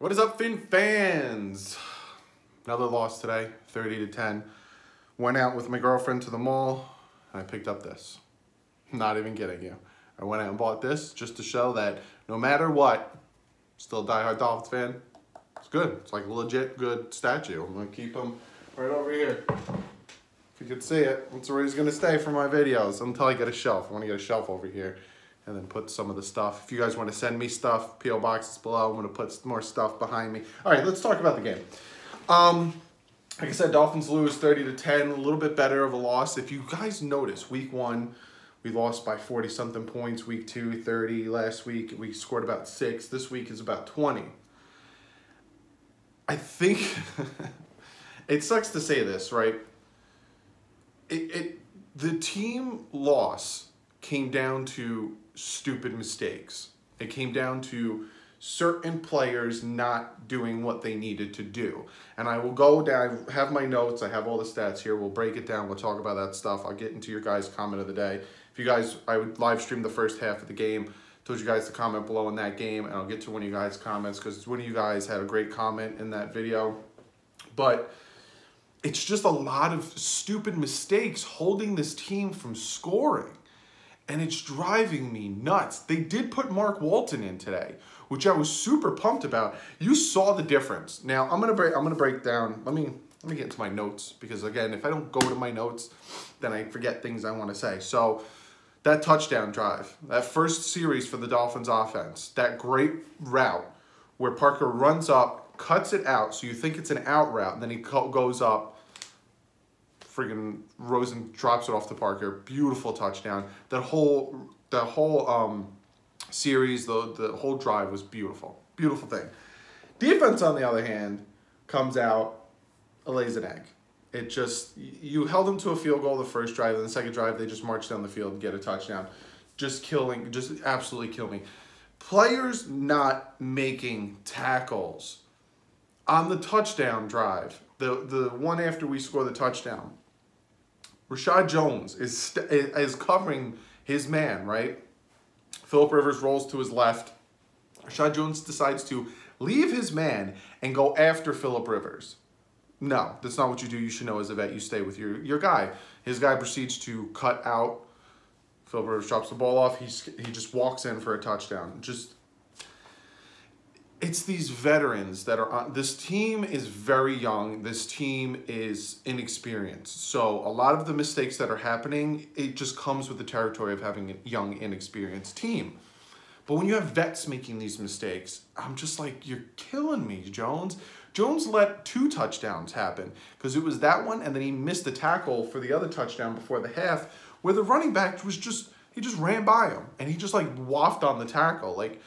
What is up, Fin fans? Another loss today, 30-10. Went out with my girlfriend to the mall, and I picked up this. Not even kidding you. I went out and bought this just to show that no matter what, still a diehard Dolphins fan. It's good. It's like a legit good statue. I'm going to keep them right over here. If you could see it, that's where he's going to stay for my videos until I get a shelf. I want to get a shelf over here. And then put some of the stuff. If you guys want to send me stuff, P.O. Box is below. I'm going to put more stuff behind me. All right, let's talk about the game. Like I said, Dolphins lose 30-10. A little bit better of a loss. If you guys notice, week 1, we lost by 40-something points. Week 2, 30. Last week, we scored about 6. This week is about 20. I think it sucks to say this, right? The team loss came down to stupid mistakes. It came down to certain players not doing what they needed to do. And I will go down, I have my notes, I have all the stats here, we'll break it down, we'll talk about that stuff. I'll get into your guys' comment of the day. If you guys, I would live stream the first half of the game, told you guys to comment below in that game, and I'll get to one of you guys' comments because one of you guys had a great comment in that video. But it's just a lot of stupid mistakes holding this team from scoring. And it's driving me nuts. They did put Mark Walton in today, which I was super pumped about. You saw the difference. Now I'm gonna break down. Let me get into my notes because again, if I don't go to my notes, then I forget things I want to say. So that touchdown drive, that first series for the Dolphins offense, that great route where Parker runs up, cuts it out, so you think it's an out route, and then he goes up. Friggin' Rosen drops it off to Parker. Beautiful touchdown. That whole series, the whole drive was beautiful. Beautiful thing. Defense, on the other hand, comes out, lays an egg. It just, you held them to a field goal the first drive, and the second drive, they just marched down the field and get a touchdown. Just killing, just absolutely kill me. Players not making tackles on the touchdown drive. The one after we score the touchdown. Rashad Jones is covering his man, right? Phillip Rivers rolls to his left. Rashad Jones decides to leave his man and go after Phillip Rivers. No, that's not what you do. You should know as a vet, you stay with your guy. His guy proceeds to cut out. Phillip Rivers drops the ball off. He just walks in for a touchdown. It's these veterans that are on. This team is very young. This team is inexperienced. So a lot of the mistakes that are happening, it just comes with the territory of having a young, inexperienced team. But when you have vets making these mistakes, I'm just like, you're killing me, Jones. Jones let 2 touchdowns happen because it was that one, and then he missed the tackle for the other touchdown before the half, where the running back was he just ran by him, and he just like waffed on the tackle. Like,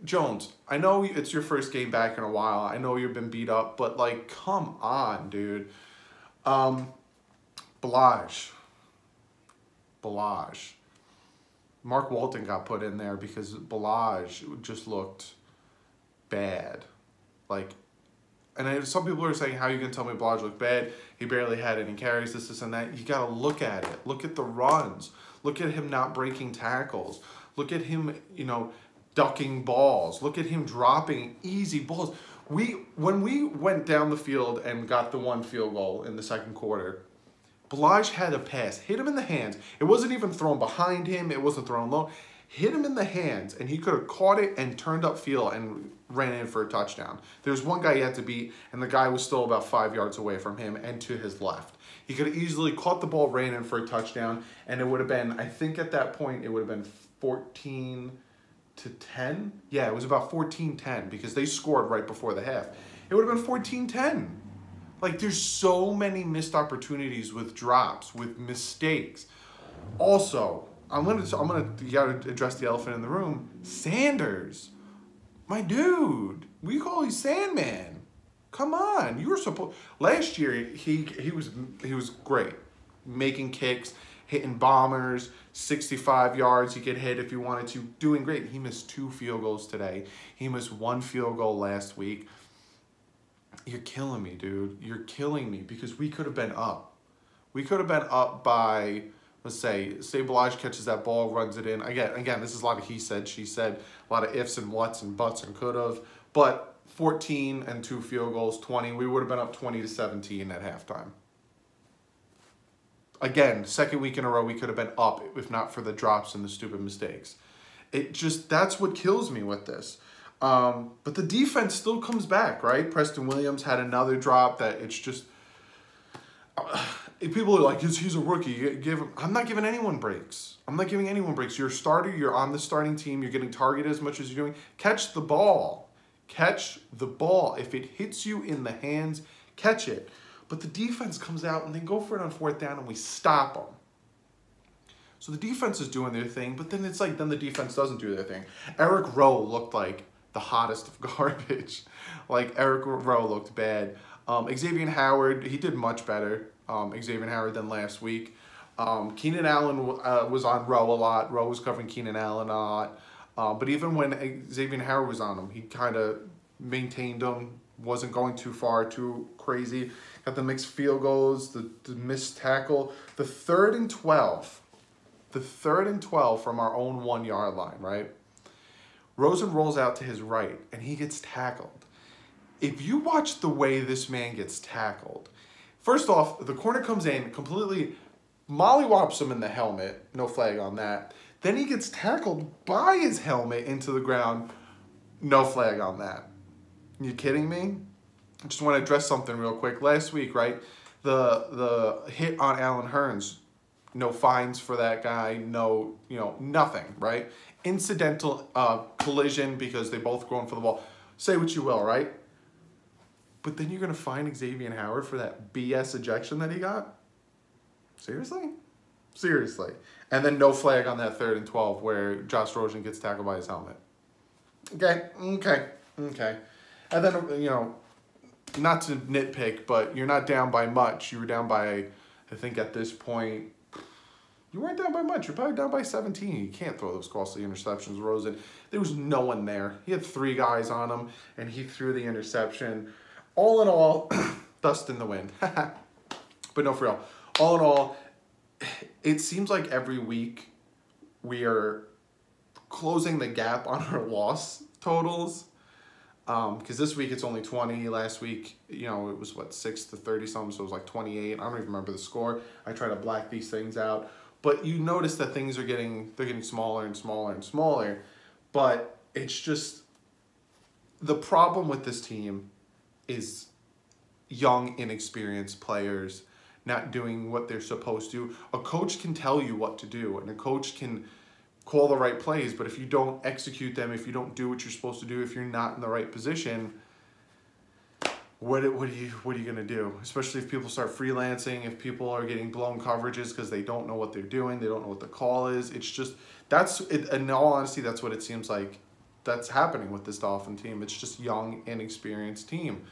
Jones, I know it's your first game back in a while. I know you've been beat up, but like, come on, dude. Balaj. Mark Walton got put in there because Balaj just looked bad. Like, and some people are saying, how are you going to tell me Balaj looked bad? He barely had any carries, this, and that. You got to look at it. Look at the runs. Look at him not breaking tackles. Look at him, ducking balls. Look at him dropping easy balls. When we went down the field and got the 1 field goal in the second quarter, Balaj had a pass, hit him in the hands. It wasn't even thrown behind him. It wasn't thrown low. Hit him in the hands, and he could have caught it and turned up field and ran in for a touchdown. There's one guy he had to beat, and the guy was still about 5 yards away from him and to his left. He could have easily caught the ball, ran in for a touchdown, and it would have been, I think at that point, it would have been 14-10. Yeah, it was about 14-10 because they scored right before the half. It would have been 14-10. Like, there's so many missed opportunities with drops, with mistakes. Also, you gotta address the elephant in the room. Sanders, my dude, we call you Sandman. Come on, you were supposed. Last year he was great, making kicks, hitting bombers, 65 yards. He could hit if he wanted to, doing great. He missed 2 field goals today. He missed 1 field goal last week. You're killing me, dude. You're killing me because we could have been up. We could have been up by, let's say Balaj catches that ball, runs it in. Again, this is a lot of he said, she said, a lot of ifs and whats and buts and could have. But 14 and 2 field goals, 20. We would have been up 20-17 at halftime. Again, second week in a row, we could have been up if not for the drops and the stupid mistakes. That's what kills me with this. But the defense still comes back, right? Preston Williams had another drop that it's just... people are like, he's a rookie. Give him. I'm not giving anyone breaks. I'm not giving anyone breaks. You're a starter. You're on the starting team. You're getting targeted as much as you're doing. Catch the ball. Catch the ball. If it hits you in the hands, catch it. But the defense comes out and they go for it on 4th down and we stop them. So the defense is doing their thing, but then it's like, then the defense doesn't do their thing. Eric Rowe looked like the hottest of garbage. Like, Eric Rowe looked bad. Xavier Howard, he did much better, Xavier Howard, than last week. Keenan Allen was on Rowe a lot. Rowe was covering Keenan Allen a lot. But even when Xavier Howard was on him, he kind of maintained him, wasn't going too far, too crazy. Got the mixed field goals, the missed tackle. The 3rd and 12. The 3rd and 12 from our own 1-yard line, right? Rosen rolls out to his right, and he gets tackled. If you watch the way this man gets tackled, first off, the corner comes in, completely mollywops him in the helmet. No flag on that. Then he gets tackled by his helmet into the ground. No flag on that. You kidding me? I just want to address something real quick. Last week, right, the hit on Alan Hearns, no fines for that guy, no, nothing, right? Incidental collision because they both going for the ball. Say what you will, right? But then you're going to fine Xavier Howard for that BS ejection that he got? Seriously? Seriously. And then no flag on that 3rd and 12 where Josh Rosen gets tackled by his helmet. Okay. And then, not to nitpick, but you're not down by much. You were down by, I think at this point, you weren't down by much. You're probably down by 17. You can't throw those costly interceptions, Rosen. There was no one there. He had 3 guys on him, and he threw the interception. All in all, dust in the wind. But no, for real. All in all, it seems like every week we are closing the gap on our loss totals. Because this week it's only 20. Last week, it was, 6-30 something, so it was like 28. I don't even remember the score. I try to black these things out. But you notice that things are getting smaller and smaller and smaller. But it's just, the problem with this team is young, inexperienced players not doing what they're supposed to. A coach can tell you what to do, and a coach can call the right plays, but if you don't execute them, if you don't do what you're supposed to do, if you're not in the right position, what are you gonna do? Especially if people start freelancing, if people are getting blown coverages because they don't know what they're doing, they don't know what the call is. It's just, in all honesty, that's what it seems like that's happening with this Dolphin team. It's just young, inexperienced team.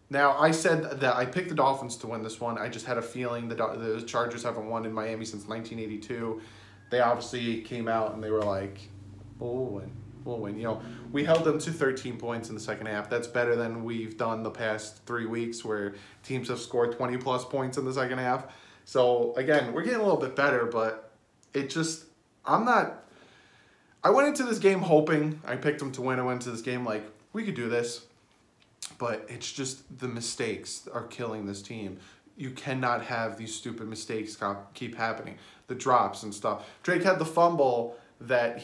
Now, I said that I picked the Dolphins to win this one. I just had a feeling the Chargers haven't won in Miami since 1982. They obviously came out and they were like, we'll win. We held them to 13 points in the second half. That's better than we've done the past 3 weeks where teams have scored 20-plus points in the second half. So, again, we're getting a little bit better, but it just, I went into this game hoping, I picked them to win. I went into this game like, we could do this. But it's just the mistakes are killing this team. You cannot have these stupid mistakes keep happening. The drops and stuff. Drake had the fumble that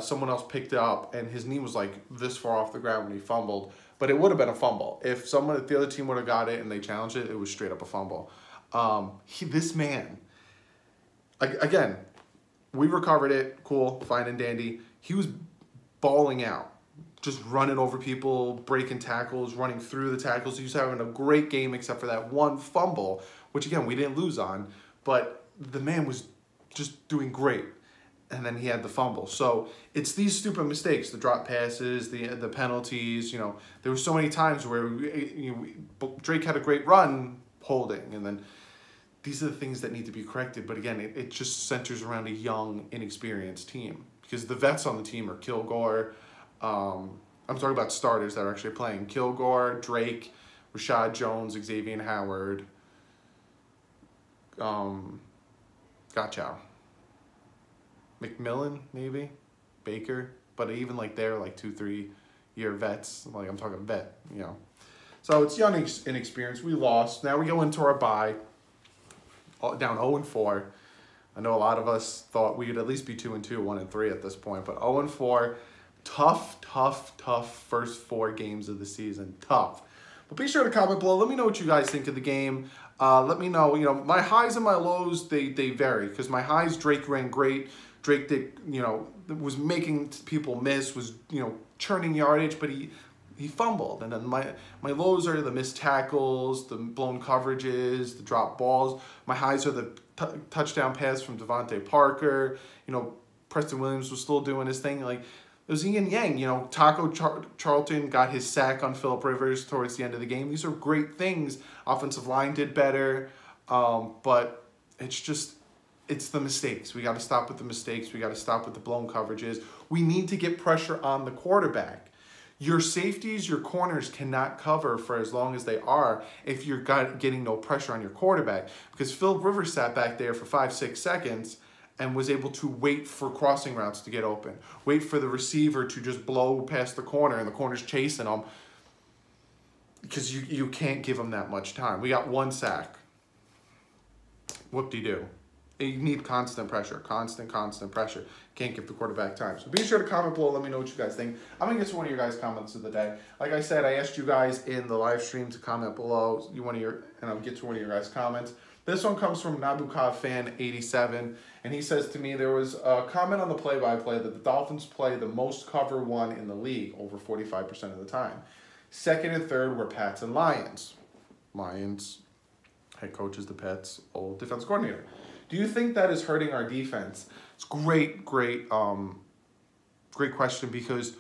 someone else picked up, and his knee was like this far off the ground when he fumbled. But it would have been a fumble. If the other team would have got it and they challenged it, it was straight up a fumble. This man, again, we recovered it. Cool, fine and dandy. He was balling out. Just running over people, breaking tackles, running through the tackles. He was having a great game except for that one fumble, which, again, we didn't lose on. But the man was just doing great. And then he had the fumble. So it's these stupid mistakes, the drop passes, the penalties. There were so many times where Drake had a great run holding. And then these are the things that need to be corrected. But, again, it just centers around a young, inexperienced team. Because the vets on the team are Kilgore. I'm talking about starters that are actually playing. Kilgore, Drake, Rashad Jones, Xavier Howard, Gotchow. McMillan, maybe, Baker. But even they're 2-3 year vets. Like, I'm talking vet, you know. So it's young inexperienced. We lost. Now we go into our bye, down 0-4. I know a lot of us thought we could at least be 2-2, 1-3 at this point, but 0-4, tough first 4 games of the season, tough. But be sure to comment below. Let me know what you guys think of the game. Let me know, you know, my highs and my lows, they vary, because my highs, Drake ran great. Drake did, you know, was making people miss, was, you know, churning yardage, but he fumbled. And then my lows are the missed tackles, the blown coverages, the dropped balls. My highs are the touchdown pass from Devontae Parker. You know, Preston Williams was still doing his thing. Like, it was yin and yang. You know, Taco Charlton got his sack on Phillip Rivers towards the end of the game. These are great things. Offensive line did better, but it's just, it's the mistakes. We got to stop with the mistakes. We got to stop with the blown coverages. We need to get pressure on the quarterback. Your safeties, your corners cannot cover for as long as they are if you're getting no pressure on your quarterback. Because Phillip Rivers sat back there for 5-6 seconds and was able to wait for crossing routes to get open. Wait for the receiver to just blow past the corner and the corner's chasing them. Because you can't give them that much time. We got 1 sack. Whoop-de-doo. You need constant pressure, constant pressure. Can't give the quarterback time. So be sure to comment below. Let me know what you guys think. I'm going to get to one of your guys' comments of the day. Like I said, I asked you guys in the live stream to comment below. And I'll get to one of your guys' comments. This one comes from Nabukov Fan 87, and he says to me, there was a comment on the play-by-play that the Dolphins play the most cover 1 in the league, over 45% of the time. Second and third were Pats and Lions. Lions, head coach is the Pats' old defense coordinator. Do you think that is hurting our defense? It's great question, because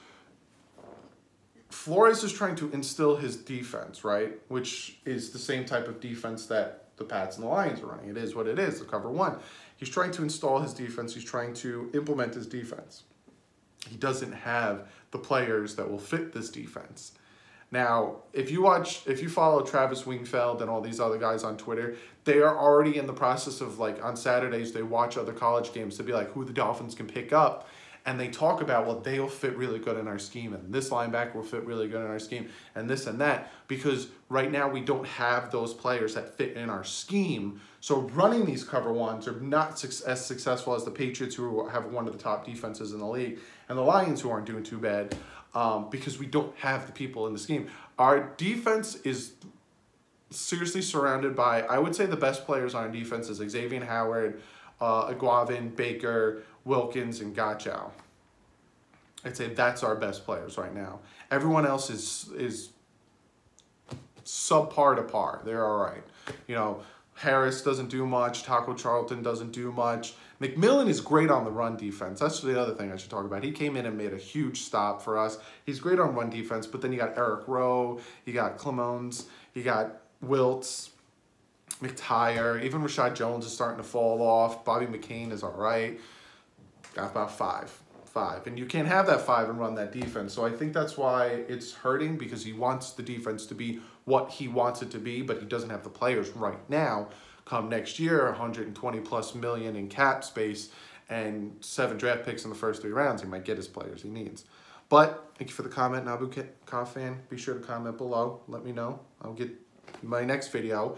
Flores is trying to instill his defense, right? Which is the same type of defense that the Pats and the Lions are running. It is what it is, the cover 1. He's trying to install his defense. He's trying to implement his defense. He doesn't have the players that will fit this defense. Now, if you follow Travis Wingfield and all these other guys on Twitter, they are already in the process of, like, on Saturdays, they watch other college games to be like who the Dolphins can pick up. And they talk about, well, they'll fit really good in our scheme, and this linebacker will fit really good in our scheme, and this and that. Because right now we don't have those players that fit in our scheme. So running these cover 1s are not as successful as the Patriots, who have one of the top defenses in the league, and the Lions, who aren't doing too bad. Because we don't have the people in the scheme. Our defense is seriously surrounded by, I would say the best players on our defense is Xavier Howard, Aguavin, Baker, Wilkins, and Gachow. I'd say that's our best players right now. Everyone else is subpar to par. They're all right. You know, Harris doesn't do much. Taco Charlton doesn't do much. McMillan is great on the run defense. That's the other thing I should talk about. He came in and made a huge stop for us. He's great on run defense, but then you got Eric Rowe, you got Clemons, you got Wiltz, McTire. Even Rashad Jones is starting to fall off. Bobby McCain is all right. Got about 5. And you can't have that 5 and run that defense. So I think that's why it's hurting, because he wants the defense to be what he wants it to be, but he doesn't have the players right now. Come next year, $120+ million in cap space and 7 draft picks in the first 3 rounds, he might get his players he needs. But thank you for the comment, Nabukov Fan. Be sure to comment below. Let me know. I'll get my next video,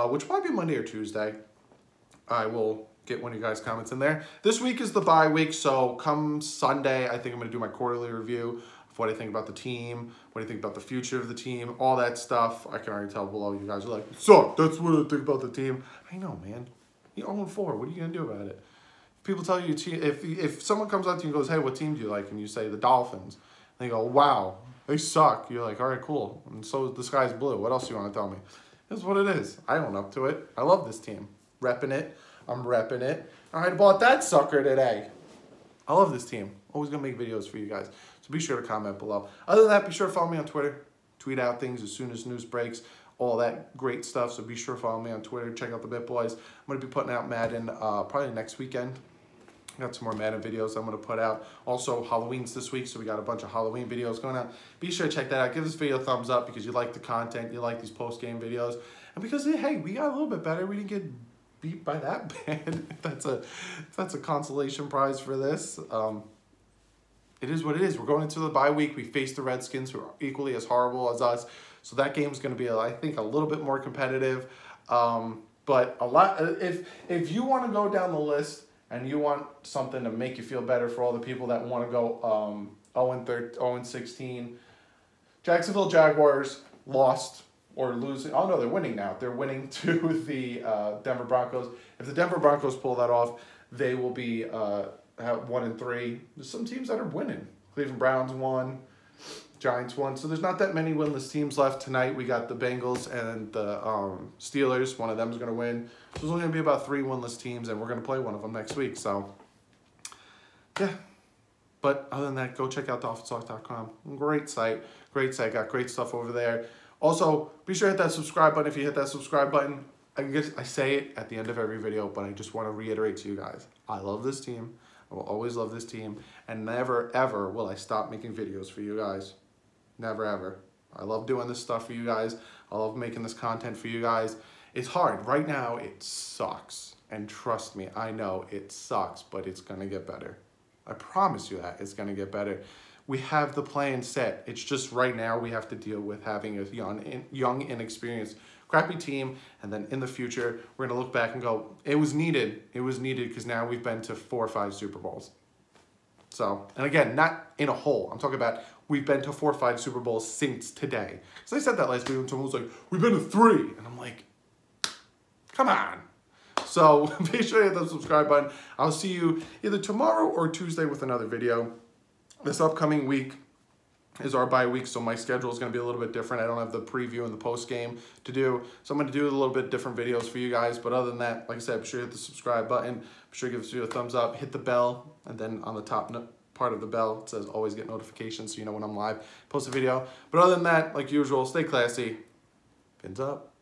which might be Monday or Tuesday. I will get one of you guys' comments in there. This week is the bye week, so come Sunday, I think I'm going to do my quarterly review of what I think about the team, what I think about the future of the team, all that stuff. I can already tell below you guys are like, suck, that's what I think about the team. I know, man. You're 0-4. What are you going to do about it? People tell you, if someone comes up to you and goes, hey, what team do you like? And you say the Dolphins. And they go, wow, they suck. You're like, all right, cool. And so the sky's blue. What else do you want to tell me? It's what it is. I own up to it. I love this team. Repping it. I'm repping it. All right, I bought that sucker today. I love this team. Always going to make videos for you guys. So be sure to comment below. Other than that, be sure to follow me on Twitter. Tweet out things as soon as news breaks. All that great stuff. So be sure to follow me on Twitter. Check out the Bit Boys. I'm going to be putting out Madden probably next weekend. Got some more Madden videos I'm going to put out. Also, Halloween's this week, so we got a bunch of Halloween videos going out. Be sure to check that out. Give this video a thumbs up because you like the content. You like these post-game videos. And because, hey, we got a little bit better. We didn't get beat by that bad. That's a consolation prize for this. it is what it is. We're going into the bye week. We face the Redskins, who are equally as horrible as us. So that game's going to be, I think, a little bit more competitive. But a lot. If you want to go down the list and you want something to make you feel better for all the people that want to go 0-16, Jacksonville Jaguars lost or losing. Oh no, they're winning now. They're winning to the Denver Broncos. If the Denver Broncos pull that off, they will be 1-3. There's some teams that are winning. Cleveland Browns won, Giants won. So there's not that many winless teams left tonight. We got the Bengals and the Steelers. One of them is going to win. So there's only going to be about 3 winless teams, and we're going to play one of them next week. So yeah. But other than that, go check out DolphinsTalk.com. Great site. Great site. Got great stuff over there. Also, be sure to hit that subscribe button. If you hit that subscribe button, I say it at the end of every video, but I just want to reiterate to you guys, I love this team. I will always love this team. And never, ever will I stop making videos for you guys. Never, ever. I love doing this stuff for you guys. I love making this content for you guys. It's hard. Right now, it sucks. And trust me, I know it sucks, but it's going to get better. I promise you that. It's going to get better. We have the plan set. It's just right now we have to deal with having a young, inexperienced, crappy team. And then in the future, we're going to look back and go, it was needed. It was needed because now we've been to 4 or 5 Super Bowls. So, and again, not in a hole. I'm talking about we've been to 4 or 5 Super Bowls since today. So I said that last week when someone was like, we've been to 3. And I'm like, come on. So be sure to hit the subscribe button. I'll see you either tomorrow or Tuesday with another video. This upcoming week is our bye week, so my schedule is going to be a little bit different. I don't have the preview and the post game to do, so I'm going to do a little bit different videos for you guys. But other than that, like I said, be sure to hit the subscribe button. Be sure to give this video a thumbs up, hit the bell, and then on the top part of the bell, it says always get notifications so you know when I'm live, post a video. But other than that, like usual, stay classy. Fins up.